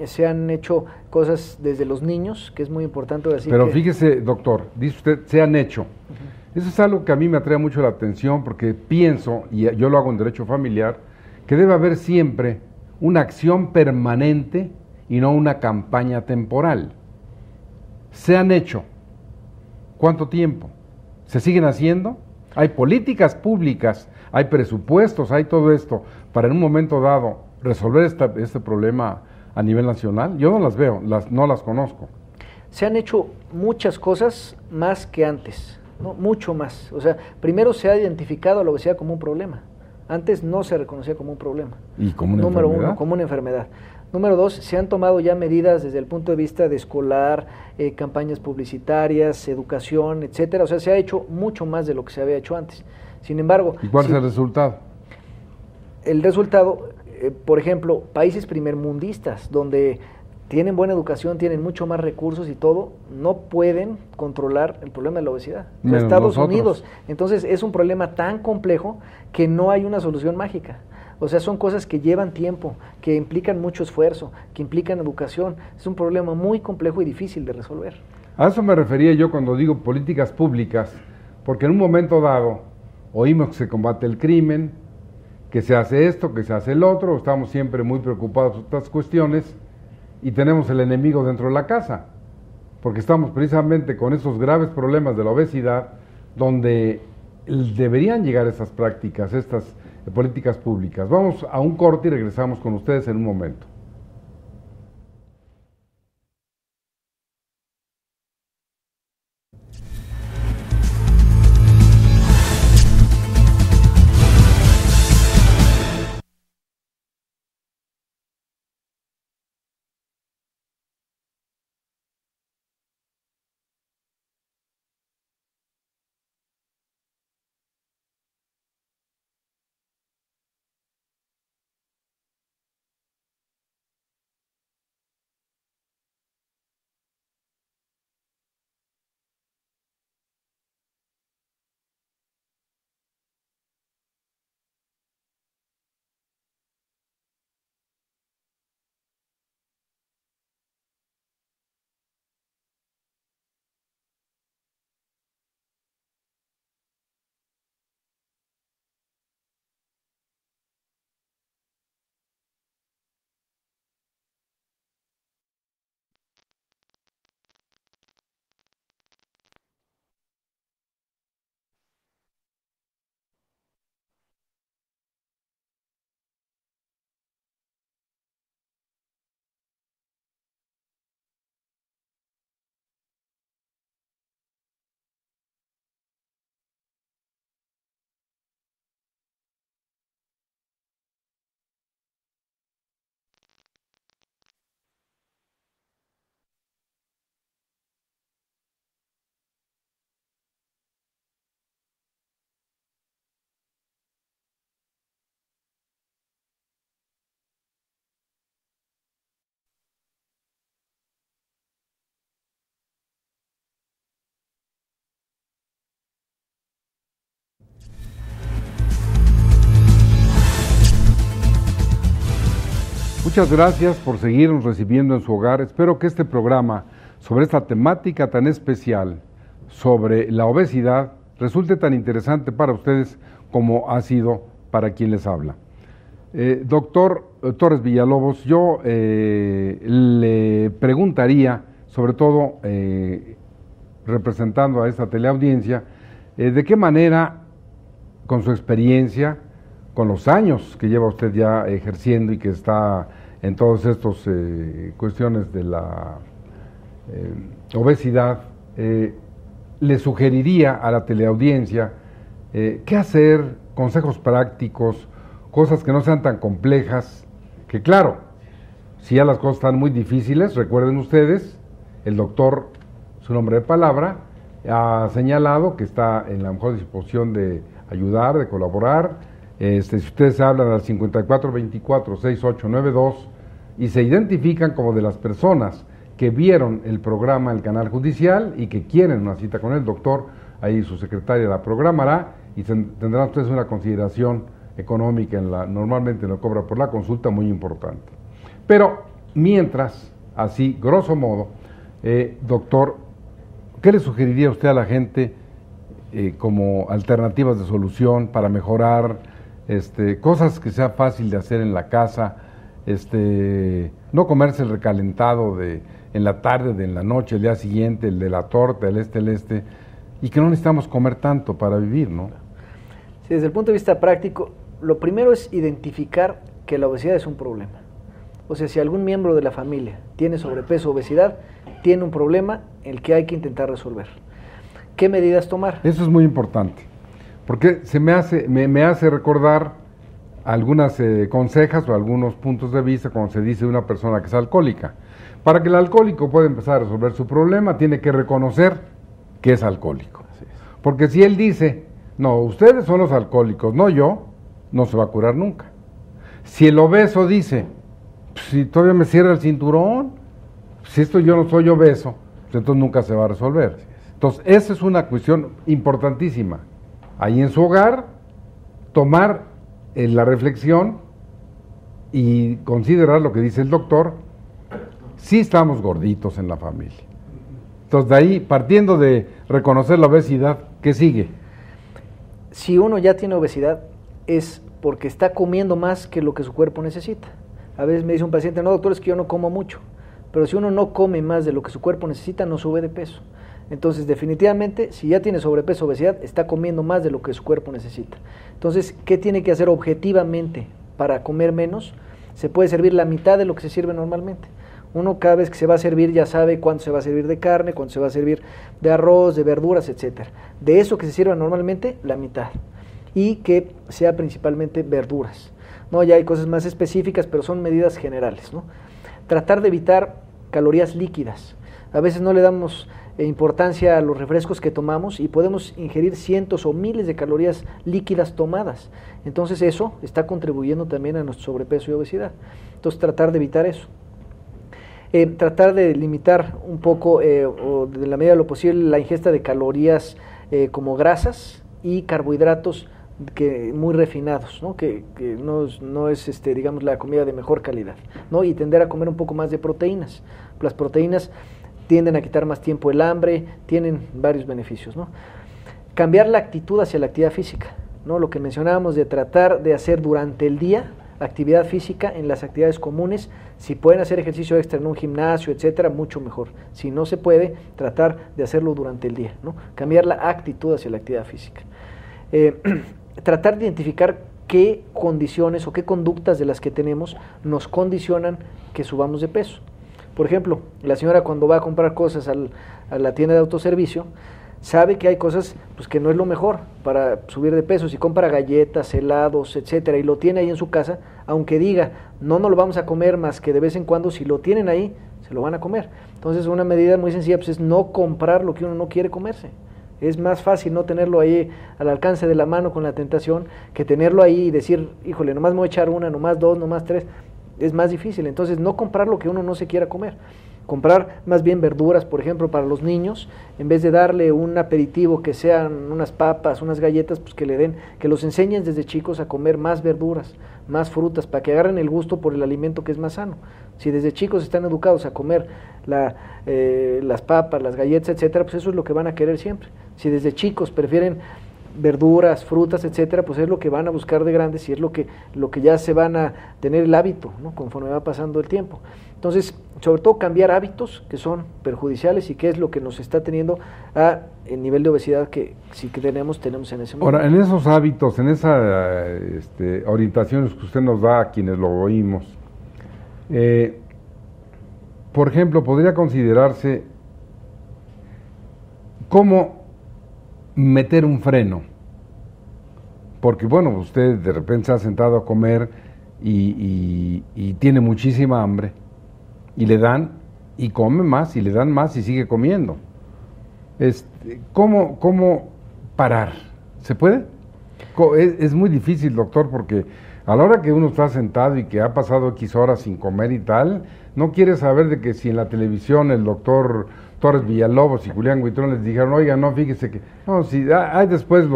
Se han hecho cosas desde los niños, que es muy importante decir.
Pero fíjese, doctor, dice usted, se han hecho. Eso es algo que a mí me atrae mucho la atención, porque pienso, y yo lo hago en derecho familiar, que debe haber siempre una acción permanente y no una campaña temporal. Se han hecho. ¿Cuánto tiempo? ¿Se siguen haciendo? Hay políticas públicas, hay presupuestos, hay todo esto, para en un momento dado resolver este problema a nivel nacional. Yo no las veo, no las conozco.
Se han hecho muchas cosas más que antes, ¿no? Mucho más. O sea, primero se ha identificado a la obesidad como un problema. Antes no se reconocía como un problema.
¿Y como una
Número
enfermedad?
uno, como una enfermedad. Número dos, se han tomado ya medidas desde el punto de vista de escolar, campañas publicitarias, educación, etcétera. O sea, se ha hecho mucho más de lo que se había hecho antes. Sin embargo...
¿Y cuál es el resultado?
El resultado, por ejemplo, países primermundistas, donde tienen buena educación, tienen mucho más recursos y todo, no pueden controlar el problema de la obesidad. Estados Unidos. Entonces, es un problema tan complejo que no hay una solución mágica. O sea, son cosas que llevan tiempo, que implican mucho esfuerzo, que implican educación. Es un problema muy complejo y difícil de resolver.
A eso me refería yo cuando digo políticas públicas, porque en un momento dado oímos que se combate el crimen, que se hace esto, que se hace el otro, estamos siempre muy preocupados por estas cuestiones y tenemos el enemigo dentro de la casa, porque estamos precisamente con esos graves problemas de la obesidad donde deberían llegar esas prácticas, estas políticas públicas. Vamos a un corte y regresamos con ustedes en un momento. Muchas gracias por seguirnos recibiendo en su hogar. Espero que este programa sobre esta temática tan especial sobre la obesidad resulte tan interesante para ustedes como ha sido para quien les habla. Doctor Torres Villalobos, yo le preguntaría, sobre todo representando a esta teleaudiencia, de qué manera, con su experiencia, con los años que lleva usted ya ejerciendo y que está en todas estas cuestiones de la obesidad, le sugeriría a la teleaudiencia qué hacer, consejos prácticos, cosas que no sean tan complejas, que claro, si ya las cosas están muy difíciles, recuerden ustedes, el doctor, su nombre de palabra, ha señalado que está en la mejor disposición de ayudar, de colaborar. Si ustedes hablan al 5424-6892 y se identifican como de las personas que vieron el programa El Canal Judicial y que quieren una cita con el doctor, ahí su secretaria la programará y tendrán ustedes una consideración económica, normalmente lo cobra por la consulta, muy importante. Pero mientras, así, grosso modo, doctor, ¿qué le sugeriría usted a la gente como alternativas de solución para mejorar cosas que sea fácil de hacer en la casa, no comerse el recalentado en la tarde, en la noche, el día siguiente, el de la torta, el este, y que no necesitamos comer tanto para vivir, ¿no?
Sí, desde el punto de vista práctico, lo primero es identificar que la obesidad es un problema. O sea, si algún miembro de la familia tiene sobrepeso o obesidad, tiene un problema el que hay que intentar resolver. ¿Qué medidas tomar?
Eso es muy importante, porque me hace recordar algunas consejas o algunos puntos de vista cuando se dice de una persona que es alcohólica. Para que el alcohólico pueda empezar a resolver su problema, tiene que reconocer que es alcohólico. Porque si él dice, no, ustedes son los alcohólicos, no yo, no se va a curar nunca. Si el obeso dice, si todavía me cierra el cinturón, si esto yo no soy obeso, pues entonces nunca se va a resolver. Entonces, esa es una cuestión importantísima. Ahí en su hogar, tomar la reflexión y considerar lo que dice el doctor, sí estamos gorditos en la familia. Entonces, de ahí, partiendo de reconocer la obesidad, ¿qué sigue?
Si uno ya tiene obesidad, es porque está comiendo más que lo que su cuerpo necesita. A veces me dice un paciente, no doctor, es que yo no como mucho. Pero si uno no come más de lo que su cuerpo necesita, no sube de peso. Entonces, definitivamente, si ya tiene sobrepeso o obesidad, está comiendo más de lo que su cuerpo necesita. Entonces, ¿qué tiene que hacer objetivamente para comer menos? Se puede servir la mitad de lo que se sirve normalmente. Uno cada vez que se va a servir ya sabe cuánto se va a servir de carne, cuánto se va a servir de arroz, de verduras, etcétera. De eso que se sirva normalmente, la mitad. Y que sea principalmente verduras. ¿No? Ya hay cosas más específicas, pero son medidas generales, ¿no? Tratar de evitar calorías líquidas. A veces no le damos importancia a los refrescos que tomamos y podemos ingerir cientos o miles de calorías líquidas tomadas. Entonces eso está contribuyendo también a nuestro sobrepeso y obesidad. Entonces tratar de evitar eso. Tratar de limitar un poco, o de la medida de lo posible, la ingesta de calorías como grasas y carbohidratos muy refinados, ¿no? Que no es digamos, la comida de mejor calidad, ¿no? Y tender a comer un poco más de proteínas. Las proteínas tienden a quitar más tiempo el hambre, tienen varios beneficios, ¿no? Cambiar la actitud hacia la actividad física, ¿no? Lo que mencionábamos de tratar de hacer durante el día actividad física en las actividades comunes. Si pueden hacer ejercicio extra en un gimnasio, etcétera, mucho mejor. Si no se puede, tratar de hacerlo durante el día, ¿no? Cambiar la actitud hacia la actividad física. Tratar de identificar qué condiciones o qué conductas de las que tenemos nos condicionan que subamos de peso. Por ejemplo, la señora cuando va a comprar cosas a la tienda de autoservicio, sabe que hay cosas pues, que no es lo mejor para subir de peso. Si compra galletas, helados, etcétera, y lo tiene ahí en su casa, aunque diga, no lo vamos a comer más que de vez en cuando, si lo tienen ahí, se lo van a comer. Entonces, una medida muy sencilla pues, es no comprar lo que uno no quiere comerse. Es más fácil no tenerlo ahí al alcance de la mano con la tentación que tenerlo ahí y decir, híjole, nomás me voy a echar una, nomás dos, nomás tres. Es más difícil. Entonces, no comprar lo que uno no se quiera comer. Comprar más bien verduras, por ejemplo, para los niños, en vez de darle un aperitivo que sean unas papas, unas galletas, pues que los enseñen desde chicos a comer más verduras, más frutas, para que agarren el gusto por el alimento que es más sano. Si desde chicos están educados a comer las papas, las galletas, etcétera, pues eso es lo que van a querer siempre. Si desde chicos prefieren verduras, frutas, etcétera, pues es lo que van a buscar de grandes y es lo que ya se van a tener el hábito, ¿no? Conforme va pasando el tiempo. Entonces, sobre todo cambiar hábitos que son perjudiciales y que es lo que nos está teniendo a el nivel de obesidad que sí que tenemos en ese momento.
Ahora, en esos hábitos, en esas orientaciones que usted nos da a quienes lo oímos, por ejemplo, podría considerarse cómo meter un freno, porque bueno, usted de repente se ha sentado a comer y tiene muchísima hambre y le dan y come más y le dan más y sigue comiendo. ¿Cómo parar? ¿Se puede? Es muy difícil, doctor, porque a la hora que uno está sentado y que ha pasado X horas sin comer y tal, no quiere saber de que si en la televisión el doctor Torres Villalobos y Julián Huitrón les dijeron, oiga, no, fíjese que, no, si hay después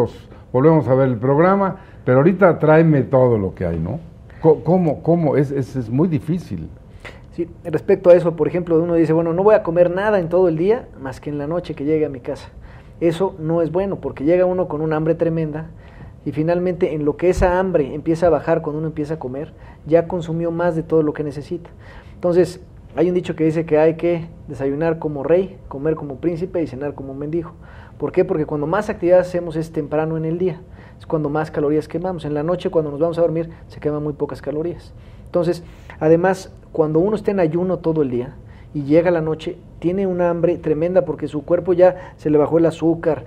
volvemos a ver el programa, pero ahorita tráeme todo lo que hay, ¿no? ¿Cómo? Es muy difícil.
Sí, respecto a eso, por ejemplo, uno dice, bueno, no voy a comer nada en todo el día, más que en la noche que llegue a mi casa. Eso no es bueno, porque llega uno con una hambre tremenda, y finalmente en lo que esa hambre empieza a bajar cuando uno empieza a comer, ya consumió más de todo lo que necesita. Entonces, hay un dicho que dice que hay que desayunar como rey, comer como príncipe y cenar como un mendigo. ¿Por qué? Porque cuando más actividad hacemos es temprano en el día, es cuando más calorías quemamos. En la noche, cuando nos vamos a dormir, se queman muy pocas calorías. Entonces, además, cuando uno está en ayuno todo el día y llega la noche, tiene una hambre tremenda porque su cuerpo ya se le bajó el azúcar,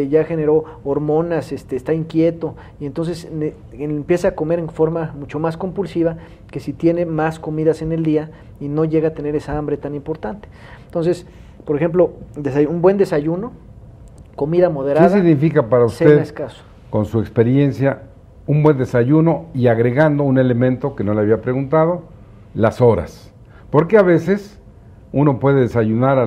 ya generó hormonas, está inquieto y entonces empieza a comer en forma mucho más compulsiva que si tiene más comidas en el día y no llega a tener esa hambre tan importante. Entonces, por ejemplo, un buen desayuno, comida moderada.
¿Qué significa para usted,
cena escaso,
con su experiencia, un buen desayuno y agregando un elemento que no le había preguntado, las horas? Porque a veces uno puede desayunar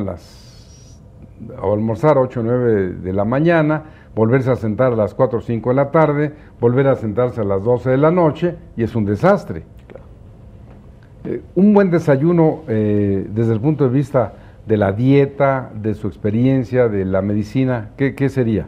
o almorzar a 8 o 9 de la mañana, volverse a sentar a las 4 o 5 de la tarde, volver a sentarse a las 12 de la noche y es un desastre.
claro.
Un buen desayuno desde el punto de vista de la dieta, de su experiencia, de la medicina, ¿qué sería?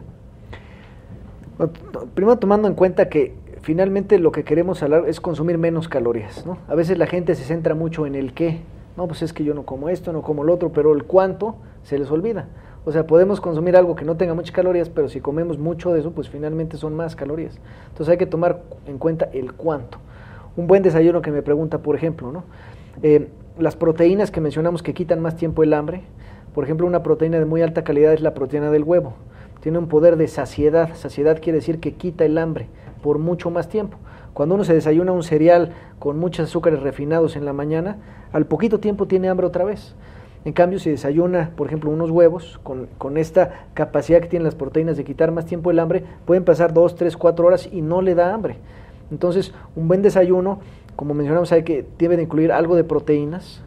Primero tomando en cuenta que finalmente lo que queremos hablar es consumir menos calorías, ¿no? A veces la gente se centra mucho en el qué. No, pues es que yo no como esto, no como lo otro, pero el cuánto se les olvida. O sea, podemos consumir algo que no tenga muchas calorías, pero si comemos mucho de eso, pues finalmente son más calorías. Entonces hay que tomar en cuenta el cuánto. Un buen desayuno que me pregunta, por ejemplo, ¿no? Las proteínas que mencionamos que quitan más tiempo el hambre, por ejemplo, una proteína de muy alta calidad es la proteína del huevo. Tiene un poder de saciedad. Saciedad quiere decir que quita el hambre por mucho más tiempo. Cuando uno se desayuna un cereal con muchos azúcares refinados en la mañana, al poquito tiempo tiene hambre otra vez. En cambio, si desayuna, por ejemplo, unos huevos, con esta capacidad que tienen las proteínas de quitar más tiempo el hambre, pueden pasar 2, 3, 4 horas y no le da hambre. Entonces, un buen desayuno, como mencionamos, debe de incluir algo de proteínas,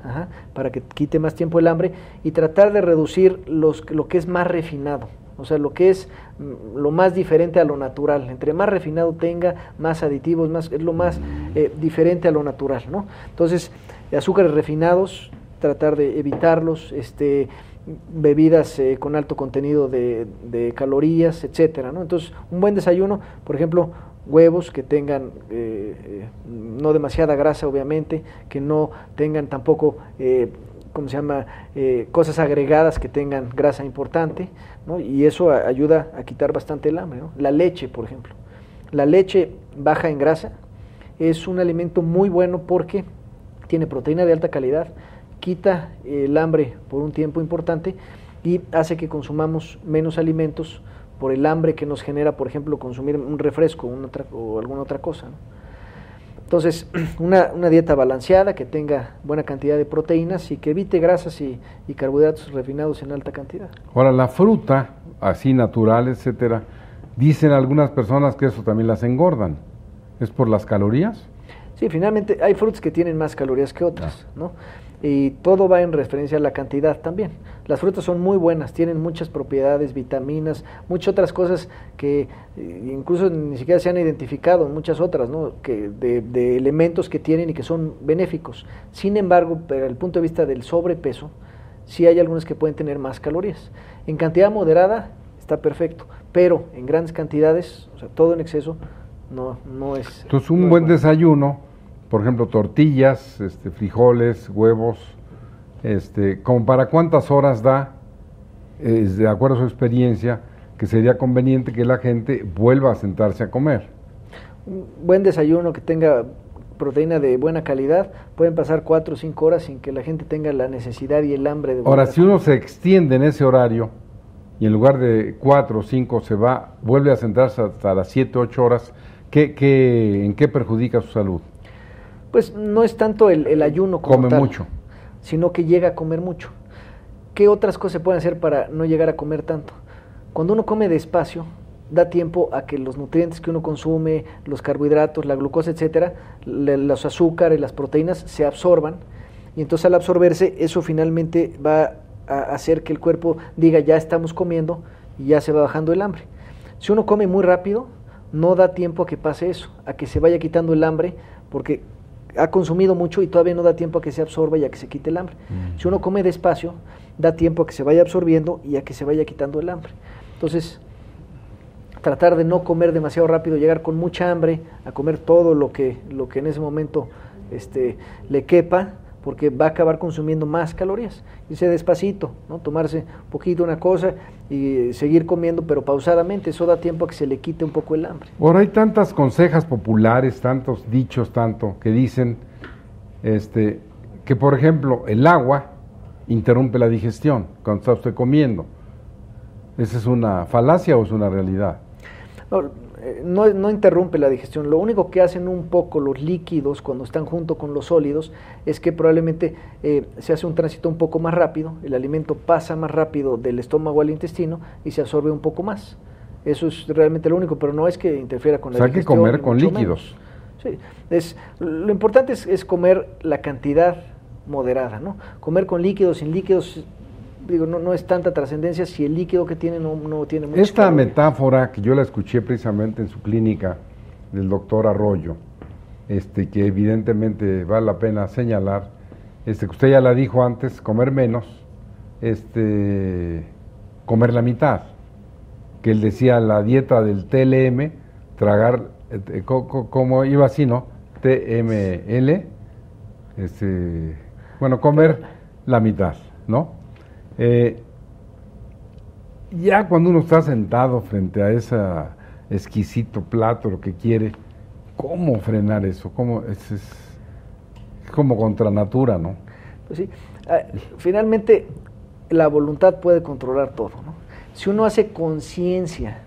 para que quite más tiempo el hambre, y tratar de reducir lo que es más refinado. O sea, lo que es lo más diferente a lo natural. Entre más refinado tenga, más aditivos, es lo más diferente a lo natural, ¿no? Entonces, azúcares refinados, tratar de evitarlos, bebidas con alto contenido de calorías, etcétera, ¿no? Entonces, un buen desayuno, por ejemplo, huevos que tengan no demasiada grasa, obviamente, que no tengan tampoco cosas agregadas que tengan grasa importante, ¿no? Y eso ayuda a quitar bastante el hambre, ¿no? La leche, por ejemplo. La leche baja en grasa es un alimento muy bueno porque tiene proteína de alta calidad, quita el hambre por un tiempo importante y hace que consumamos menos alimentos por el hambre que nos genera, por ejemplo, consumir un refresco o alguna otra cosa, ¿no? Entonces, una dieta balanceada que tenga buena cantidad de proteínas y que evite grasas y carbohidratos refinados en alta cantidad.
Ahora, la fruta, así natural, etcétera, dicen algunas personas que eso también las engordan. ¿Es por las calorías?
Sí, finalmente hay frutas que tienen más calorías que otras, ¿no? Y todo va en referencia a la cantidad también. Las frutas son muy buenas, tienen muchas propiedades, vitaminas, muchas otras cosas que incluso ni siquiera se han identificado, muchas otras, ¿no? de elementos que tienen y que son benéficos. Sin embargo, desde el punto de vista del sobrepeso, sí hay algunas que pueden tener más calorías. En cantidad moderada está perfecto, pero en grandes cantidades, o sea, todo en exceso, no es...
Entonces, un buen desayuno, por ejemplo, tortillas, frijoles, huevos, ¿como para cuántas horas da, de acuerdo a su experiencia, que sería conveniente que la gente vuelva a sentarse a comer?
Un buen desayuno que tenga proteína de buena calidad, pueden pasar 4 o 5 horas sin que la gente tenga la necesidad y el hambre de volver.
Ahora, si uno se extiende en ese horario y en lugar de 4 o 5 vuelve a sentarse hasta las 7 o 8 horas, ¿en qué perjudica su salud?
Pues no es tanto el ayuno como
Come
tal,
mucho,
sino que llega a comer mucho. ¿Qué otras cosas se pueden hacer para no llegar a comer tanto? Cuando uno come despacio, da tiempo a que los nutrientes que uno consume, los carbohidratos, la glucosa, etcétera, los azúcares, las proteínas, se absorban, y entonces al absorberse, eso finalmente va a hacer que el cuerpo diga, ya estamos comiendo, y ya se va bajando el hambre. Si uno come muy rápido, no da tiempo a que pase eso, a que se vaya quitando el hambre, porque ha consumido mucho y todavía no da tiempo a que se absorba y a que se quite el hambre. Si uno come despacio, da tiempo a que se vaya absorbiendo y a que se vaya quitando el hambre. Entonces, tratar de no comer demasiado rápido, llegar con mucha hambre a comer todo lo que en ese momento le quepa, porque va a acabar consumiendo más calorías. Irse despacito, ¿no? Tomarse un poquito una cosa y seguir comiendo, pero pausadamente. Eso da tiempo a que se le quite un poco el hambre.
Ahora hay tantas consejas populares, tantos dichos, que dicen que, por ejemplo, el agua interrumpe la digestión cuando está usted comiendo. ¿Esa es una falacia o es una realidad?
No interrumpe la digestión. Lo único que hacen un poco los líquidos cuando están junto con los sólidos es que probablemente se hace un tránsito un poco más rápido, el alimento pasa más rápido del estómago al intestino y se absorbe un poco más. Eso es realmente lo único, pero no es que interfiera con la digestión.
Hay que comer con líquidos.
Sí, lo importante es comer la cantidad moderada, ¿no? Comer con líquidos, sin líquidos, digo, no es tanta trascendencia si el líquido que tiene no tiene mucha
Esta
caloría.
metáfora que yo la escuché precisamente en su clínica del doctor Arroyo, que evidentemente vale la pena señalar, que usted ya la dijo antes, comer menos, comer la mitad, que él decía la dieta del TLM, tragar, como iba así, ¿no? TML, bueno, comer la mitad, ¿no? Ya cuando uno está sentado frente a ese exquisito plato, lo que quiere, ¿cómo frenar eso? Es como contra natura, ¿no?
Pues sí, finalmente la voluntad puede controlar todo, ¿no? Si uno hace conciencia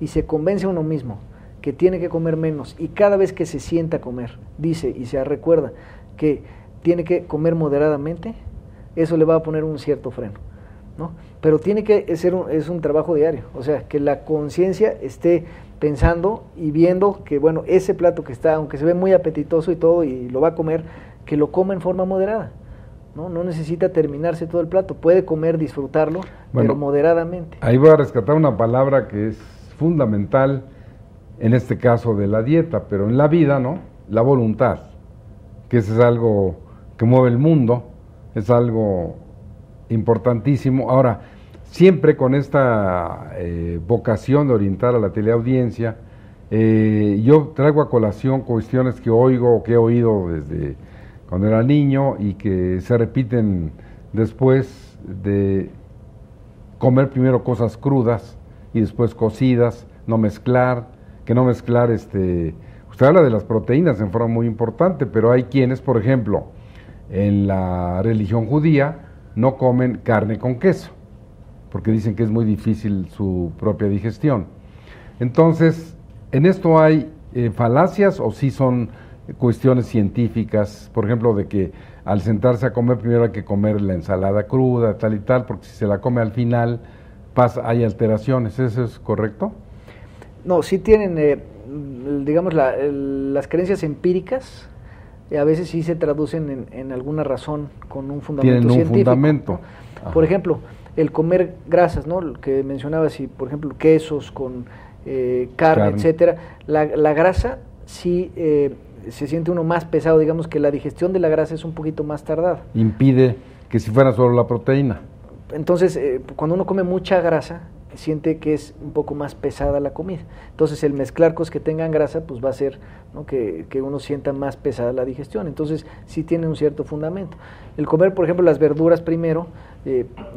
y se convence a uno mismo que tiene que comer menos y cada vez que se sienta a comer, dice y se recuerda que tiene que comer moderadamente, eso le va a poner un cierto freno, ¿no? Pero tiene que ser es un trabajo diario, o sea, que la conciencia esté pensando y viendo que, bueno, ese plato que está, aunque se ve muy apetitoso y todo, y lo va a comer, que lo coma en forma moderada, ¿no? No necesita terminarse todo el plato, puede comer, disfrutarlo, pero moderadamente.
Ahí voy a rescatar una palabra que es fundamental en este caso de la dieta, pero en la vida, ¿no? La voluntad, que eso es algo que mueve el mundo, es algo importantísimo. Ahora, siempre con esta vocación de orientar a la teleaudiencia, yo traigo a colación cuestiones que oigo o que he oído desde cuando era niño y que se repiten después de comer primero cosas crudas y después cocidas, no mezclar, usted habla de las proteínas en forma muy importante, pero hay quienes, por ejemplo, en la religión judía no comen carne con queso, porque dicen que es muy difícil su propia digestión. Entonces, ¿en esto hay falacias o sí son cuestiones científicas? Por ejemplo, de que al sentarse a comer primero hay que comer la ensalada cruda, tal y tal, porque si se la come al final hay alteraciones. ¿Eso es correcto?
No, sí tienen, digamos, las creencias empíricas, a veces sí se traducen en alguna razón con un fundamento
científico.
Tienen un
fundamento.
¿no? Por ejemplo, el comer grasas, ¿no? Lo que mencionaba, si por ejemplo quesos con carne, etcétera, la grasa sí se siente uno más pesado, digamos que la digestión de la grasa es un poquito más tardada.
Impide que si fuera solo la proteína.
Entonces, cuando uno come mucha grasa, siente que es un poco más pesada la comida. Entonces, el mezclar cosas que tengan grasa, pues va a hacer, ¿no?, que uno sienta más pesada la digestión. Entonces, sí tiene un cierto fundamento. El comer, por ejemplo, las verduras primero,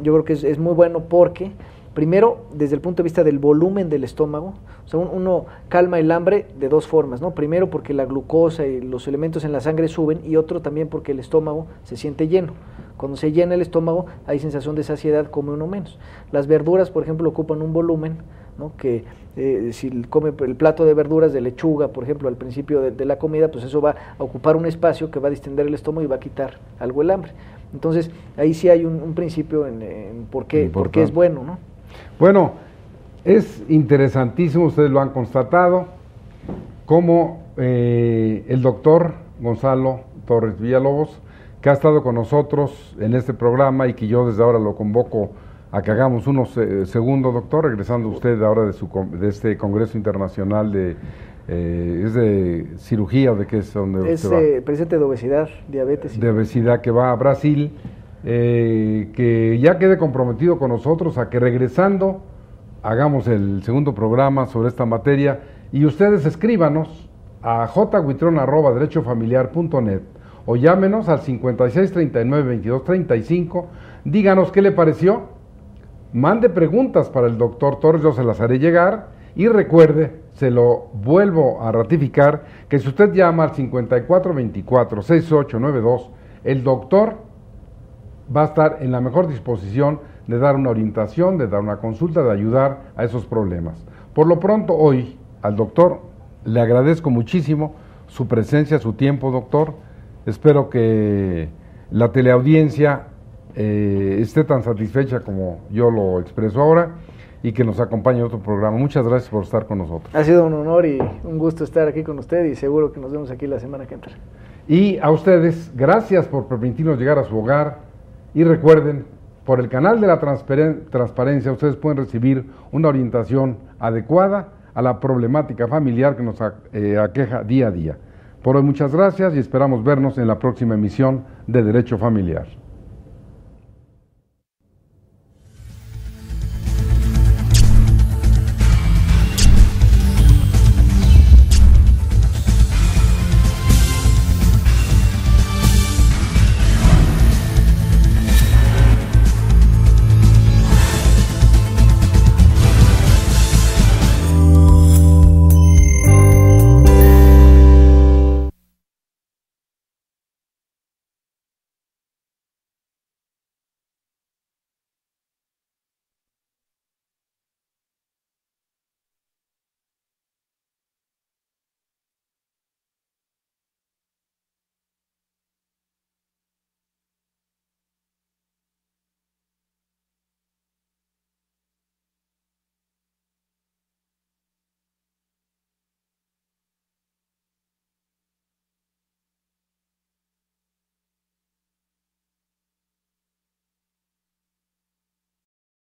yo creo que es muy bueno porque, primero, desde el punto de vista del volumen del estómago, o sea, uno calma el hambre de dos formas, ¿no? Primero porque la glucosa y los elementos en la sangre suben, y otro también porque el estómago se siente lleno. Cuando se llena el estómago hay sensación de saciedad, come uno menos. Las verduras, por ejemplo, ocupan un volumen, ¿no?, que si come el plato de verduras de lechuga, por ejemplo, al principio de la comida, pues eso va a ocupar un espacio que va a distender el estómago y va a quitar algo el hambre. Entonces, ahí sí hay un principio en por qué es bueno, ¿no?
Bueno, es interesantísimo, ustedes lo han constatado, como el doctor Gonzalo Torres Villalobos, que ha estado con nosotros en este programa y que yo desde ahora lo convoco a que hagamos unos segundos, doctor, regresando usted ahora de este Congreso Internacional ¿es de cirugía o de qué es donde
es
usted va?
Presidente de obesidad, diabetes.
De obesidad, que va a Brasil, que ya quede comprometido con nosotros a que regresando hagamos el segundo programa sobre esta materia, y ustedes escríbanos a jhuitron@derechofamiliar.net o llámenos al 5639-2235, díganos qué le pareció, mande preguntas para el doctor Torres, yo se las haré llegar, y recuerde, se lo vuelvo a ratificar, que si usted llama al 5424-6892, el doctor va a estar en la mejor disposición de dar una orientación, de dar una consulta, de ayudar a esos problemas. Por lo pronto, hoy, al doctor le agradezco muchísimo su presencia, su tiempo, doctor. Espero que la teleaudiencia esté tan satisfecha como yo lo expreso ahora y que nos acompañe en otro programa. Muchas gracias por estar con nosotros.
Ha sido un honor y un gusto estar aquí con usted y seguro que nos vemos aquí la semana que entra.
Y a ustedes, gracias por permitirnos llegar a su hogar y recuerden, por el canal de la transparencia ustedes pueden recibir una orientación adecuada a la problemática familiar que nos aqueja día a día. Por hoy muchas gracias y esperamos vernos en la próxima emisión de Derecho Familiar.